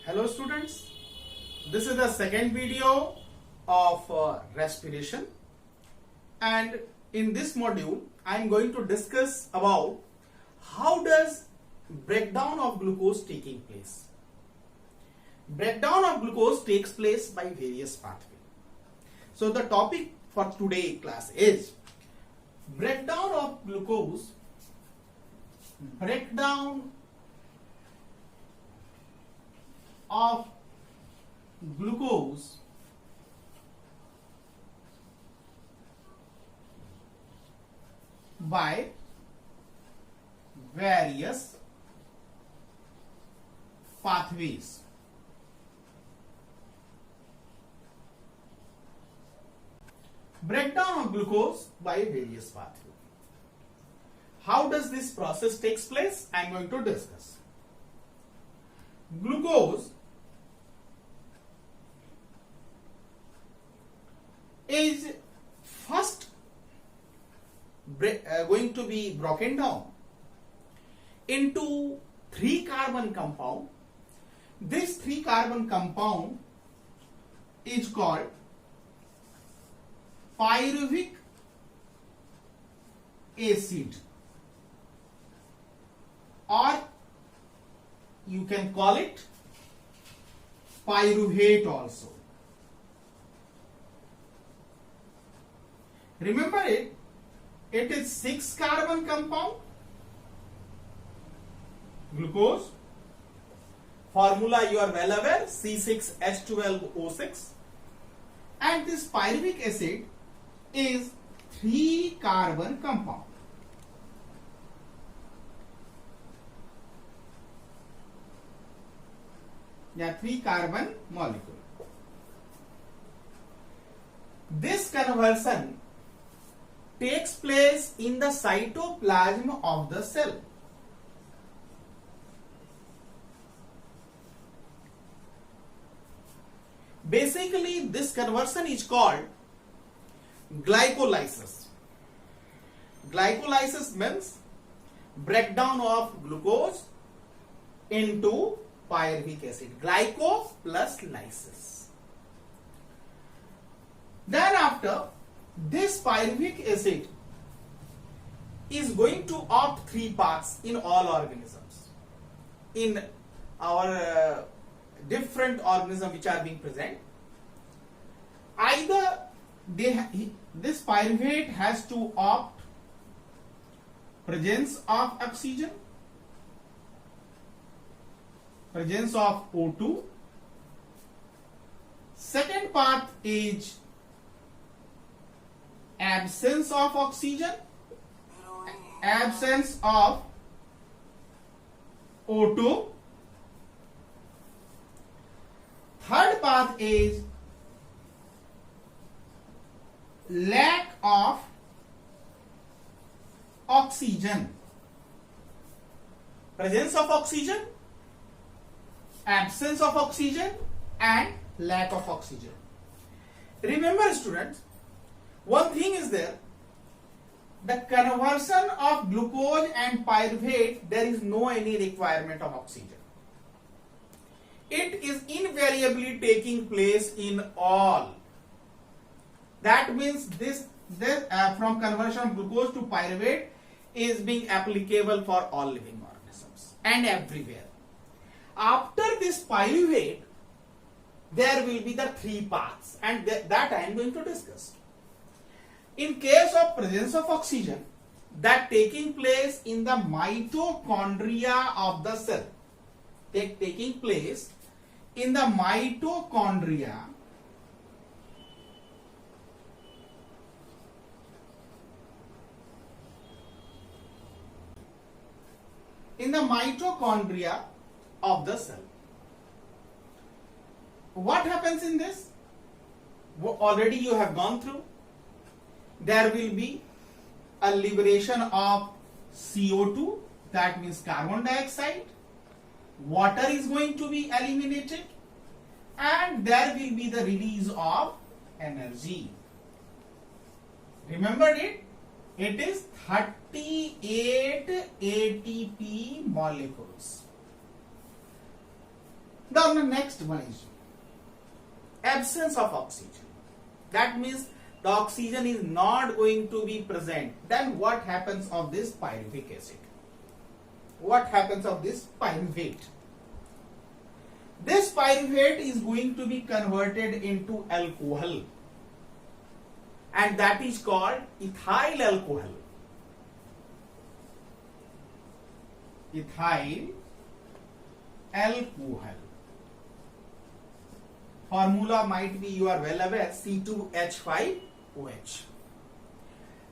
Hello students, this is the second video of respiration, and in this module I am going to discuss about how does breakdown of glucose taking place. Breakdown of glucose takes place by various pathways. So the topic for today class is breakdown of glucose, breakdown of glucose by various pathways. Breakdown of glucose by various pathways. How does this process takes place? I am going to discuss. Glucose is first going to be broken down into 3-carbon compound. This 3-carbon compound is called pyruvic acid, or you can call it pyruvate also. Remember it is 6-carbon compound. Glucose formula you are well aware, C6H12O6, and this pyruvic acid is 3-carbon compound. Yeah, 3-carbon molecule. This conversion takes place in the cytoplasm of the cell. Basically, this conversion is called glycolysis. Glycolysis means breakdown of glucose into pyruvic acid. Glyco plus lysis. Thereafter, this pyruvic acid is going to opt 3 paths in all organisms. In our different organisms which are being present, either this pyruvate has to opt presence of oxygen, presence of O2. Second path is absence of oxygen, absence of O2. Third path is lack of oxygen, presence of oxygen, absence of oxygen, and lack of oxygen. Remember students, one thing is there, the conversion of glucose and pyruvate, there is no any requirement of oxygen. It is invariably taking place in all. That means this from conversion of glucose to pyruvate is being applicable for all living organisms and everywhere. After this pyruvate, there will be the 3 paths, and that I am going to discuss. In case of presence of oxygen, that taking place in the mitochondria of the cell, taking place in the mitochondria of the cell. What happens in this? Already you have gone through. There will be a liberation of CO2, that means carbon dioxide. Water is going to be eliminated, and there will be the release of energy. Remember it? It is 38 ATP molecules. The next one is absence of oxygen. That means the oxygen is not going to be present. Then what happens of this pyruvic acid? What happens of this pyruvate? This pyruvate is going to be converted into alcohol, and that is called ethyl alcohol. Ethyl alcohol. Formula might be, you are well aware, C2H5OH.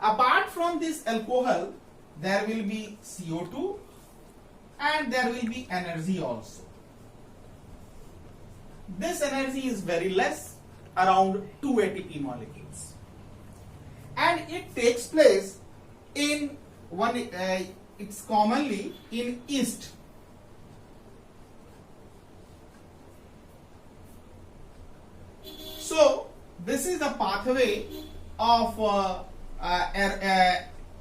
Apart from this alcohol, there will be CO2 and there will be energy also. This energy is very less, around 2 ATP molecules, and it takes place in one. It's commonly in yeast. So this is the pathway of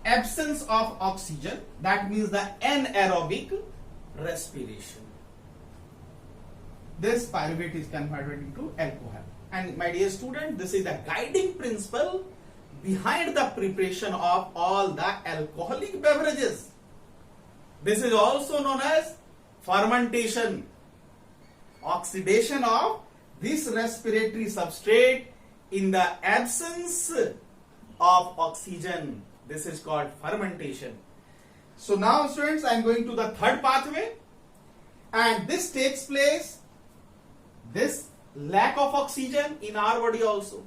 absence of oxygen. That means the anaerobic respiration. This pyruvate is converted into alcohol. And my dear student, this is the guiding principle behind the preparation of all the alcoholic beverages. This is also known as fermentation. Oxidation of this respiratory substrate in the absence of oxygen. This is called fermentation. So now students, I am going to the third pathway, and this takes place, this lack of oxygen in our body also.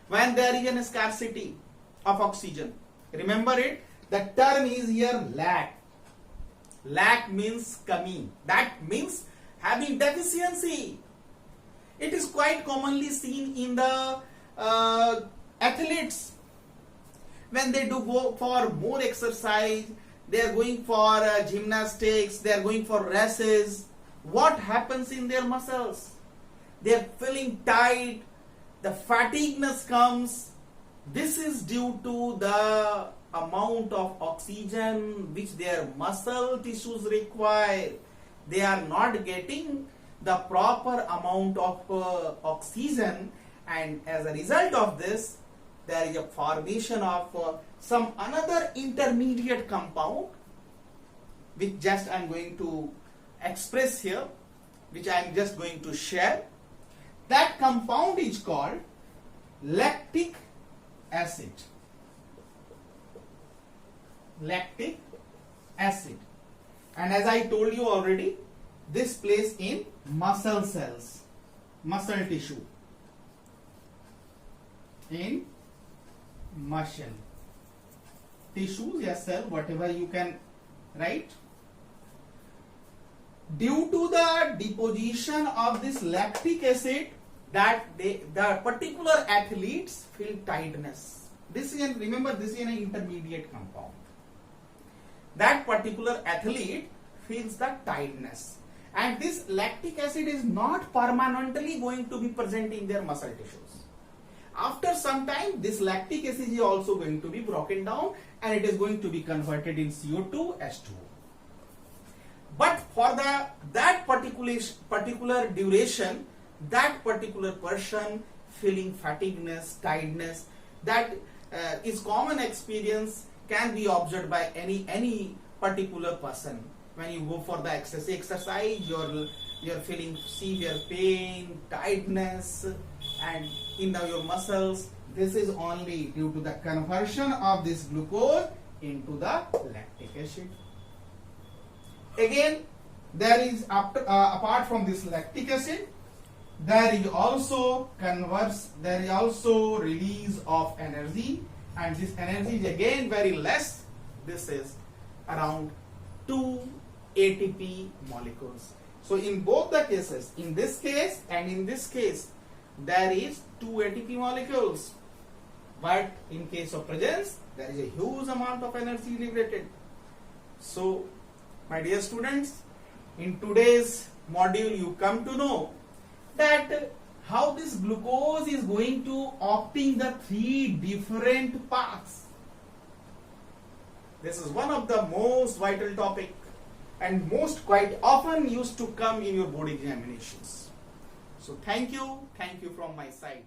When there is a scarcity of oxygen, remember it, the term is here lack. Lack means kami. That means having deficiency. It is quite commonly seen in the athletes. When they do go for more exercise, they are going for gymnastics, they are going for races. What happens in their muscles? They are feeling tight, the fatigueness comes. This is due to the amount of oxygen which their muscle tissues require. They are not getting the proper amount of oxygen, and as a result of this, there is a formation of some another intermediate compound, which just I am going to express here, which I am just going to share. That compound is called lactic acid. Lactic acid. And as I told you already, this plays in muscle cells, muscle tissue, in muscle tissues, yes, cell, whatever you can write. Due to the deposition of this lactic acid, that the particular athletes feel tiredness. This is, remember, this is an intermediate compound. That particular athlete feels the tiredness, and this lactic acid is not permanently going to be present in their muscle tissues. After some time, this lactic acid is also going to be broken down, and it is going to be converted in CO2, H2O. But for that particular duration, that particular person feeling fatigueness, tiredness, that is common experience, can be observed by any particular person. When you go for the exercise, you're feeling severe pain, tiredness, and in your muscles. This is only due to the conversion of this glucose into the lactic acid. Again, there is apart from this lactic acid, there is also release of energy, and this energy is again very less. This is around 2 ATP molecules. So in both the cases, in this case and in this case, there is 2 ATP molecules, but in case of presence, there is a huge amount of energy liberated. So my dear students, in today's module you come to know that how this glucose is going to opting the 3 different paths. This is one of the most vital topic. and most quite often used to come in your board examinations. So thank you from my side.